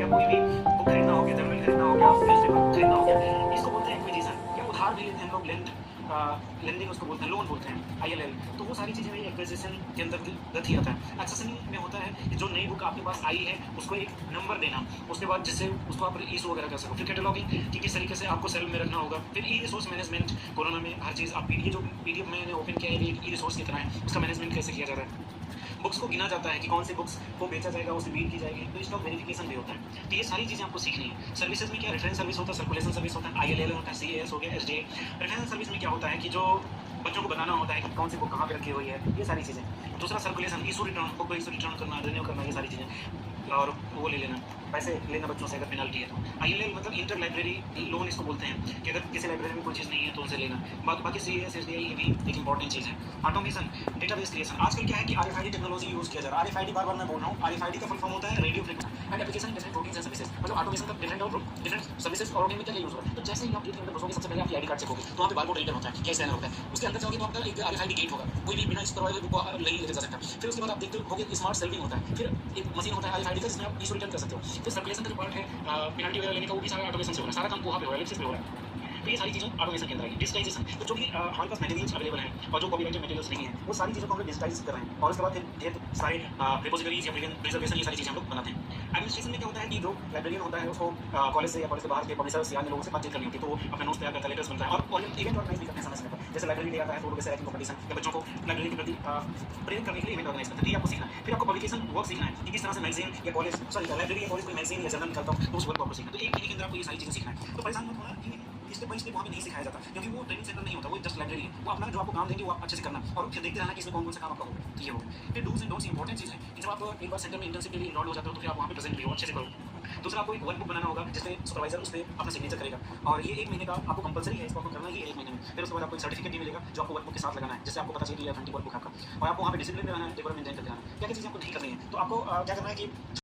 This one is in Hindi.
या कोई भी बुक खरीदना हो गया, जर्नल खरीदना हो गया, न्यूज़पेपर खरीदना हो गया, इसको बोलते हैं एक्विजिशन। या उधार भी लेते हैं लोग, लेंडिंग उसको बोलते हैं, लोन बोलते हैं, ILL। तो वो सारी चीज़ें एक्विजिशन के अंतर्गत ही आता है। एक्सेसरी में होता है कि जो नई बुक आपके पास आई है उसको एक नंबर देना, उसके बाद जिससे उसको आप इशू वगैरह कर सको। फिर कैटलॉगिंग कि किस तरीके से आपको सेल में रखना होगा। फिर ई रिसोर्स मैनेजमेंट, कोरोना में हर चीज़ आप ये जो PDF मैंने ओपन किया है, ये ई रिसोर्स कितना है, उसका मैनेजमेंट कैसे किया जा रहा है। बुक्स को गिना जाता है कि कौन सी बुक्स को बेचा जाएगा, उसे बीट की जाएगी, तो स्टॉक वेरिफिकेशन भी होता है। तो ये सारी चीज़ें आपको सीखनी है। सर्विसेज में क्या रेफरेंस सर्विस होता है, सर्कुलेशन सर्विस होता है, ILL होता है, CAS हो गया, SDA। रेफरेंस सर्विस में क्या होता है कि जो बच्चों को बताना होता है कि कौन सी बुक कहाँ पे रखी हुई है, ये सारी चीज़ें। दूसरा सर्कुलेशन, इशू रिटर्न, बुक को इशू रिटर्न करना, रिन्यू करना, ये सारी चीज़ें। और वो ले लेना, पैसे लेना बच्चों से अगर पेनल्टी है तो। ILL मतलब इंटर लाइब्रेरी लोन इसको बोलते हैं कि अगर किसी लाइब्रेरी में कोई चीज़ नहीं है तो उनसे लेना। बाकी CAS, SDA ये भी एक इंपॉर्टेंट चीज़ है। Automation, database creation. आजकल क्या है कि RFID टेक्नोलॉजी यूज़ किया जा रहा है। RFID बार-बार मैं बोल रहा हूँ, RFID का फुल फॉर्म होता है radio frequency and application different proteins and services. मतलब ऑटोमेशन का डिफरेंट सर्विसेज और उनमें क्या यूज़ हो रहा है। तो जैसे ही आप गेट के अंदर घुसोगे, सबसे पहले आपकी ID कार्ड चेक होगी, तो वहाँ पे बारकोड रीडर होता है, क्या स्कैनर होता है। उसके अंदर जाओगे तो आपका एक RFID गेट होगा, कोई भी बिना इसको करवाए बुक को लेके जा सकता है। फिर उसके बाद आप देखते होगे स्मार्ट सेल्विंग होता है। फिर एक मशीन होता है RFID का, जिसमें आप इशू रिटर्न कर सकते हो। फिर सर्कुलेशन का जो पार्ट है, पेनल्टी वगैरह लेने का, वो भी सारा ऑटोमेशन से हो रहा है, सारा काम वहाँ पे हो रहा है, एलिप्सिस पे हो रहा है। तो ये सारी चीज़ें ऑटोमेशन के अंदर आएगी। डिजिटाइजेशन, तो जो भी हमारे पास मटेरियल्स अवेलेबल हैं और जो कॉपीराइटेड मटेरियल्स नहीं है, वो सारी चीज़ों को हम लोग डिजिटाइज कर रहे हैं। और उसके बाद फिर ढेर सारे रिपोजिटरीज या प्रिजर्वेशन, ये सारी चीज़ें हम लोग बनाते हैं। एडमिनिस्ट्रेशन में क्या होता है कि जो लाइब्रेरियन होता है उसको कॉलेज से या कॉलेज के बाहर के प्रोफेसर्स या अन्य लोगों से बातचीत करनी होती है, तो वो अपना नोट्स तैयार करता है, लेटर्स बनता है और इवेंट ऑर्गेनाइज भी करते हैं समय समय पर। जैसे लाइब्रेरी डे आता है तो वो लोग ऐसे कॉम्पिटिशन या बच्चों को लाइब्रेरी के प्रति प्रेरित करने के लिए इवेंट ऑर्गेनाइज करते हैं। ये आपको सीखना है। फिर आपको पब्लिकेशन वर्क सीखना है कि किस तरह से मैगजीन या कॉलेज लाइब्रेरी या कॉलेज कोई मैगजीन या जर्नल निकलता हो, तो उस वर्क को आपको सीखना है। तो एक महीने के अंदर आपको ये सारी चीज़ें सीखना है। तो परेशान मत होना कि स्टेप बाय स्टेप वहाँ पे नहीं सिखाया जाता, क्योंकि वो ट्रेनिंग सेंटर नहीं होता, वो जस्ट लाइब्रेरी है। वो अपना जो आपको काम देंगे वो आप अच्छे से करना और फिर देखते रहना कि इसमें कौन कौन सा काम आपका होगा। तो ये होगा। फिर डूज एंड डोंट्स इंपॉर्टेंट चीज़ है कि जब आप एक बार सेंटर में इंटर्नशिप के लिए इनरोल हो जाते हो तो फिर आप वहाँ पे प्रेजेंट भी हो, अच्छे से करो। दूसरा, आपको एक वर्क बुक बनाना होगा जिससे सुपरवाइजर उस पर अपना सिग्नेचर करेगा, और ये 1 महीने का आपको कंपलसरी है, इसको आपको करना ही है 1 महीने में। फिर उसके बाद आपको एक सर्टिफिकेट भी मिलेगा जो आपको वर्क बुक के साथ लगाना है, जिससे आपको पता चले कि ये ऑथेंटिक वर्क बुक है आपका। और आपको वहाँ पे डिसिप्लिन में रहना है, डेकोरम मेंटेन करके रहना है। क्या क्या चीज़ें आपको नहीं करनी है, तो आपको क्या करना है कि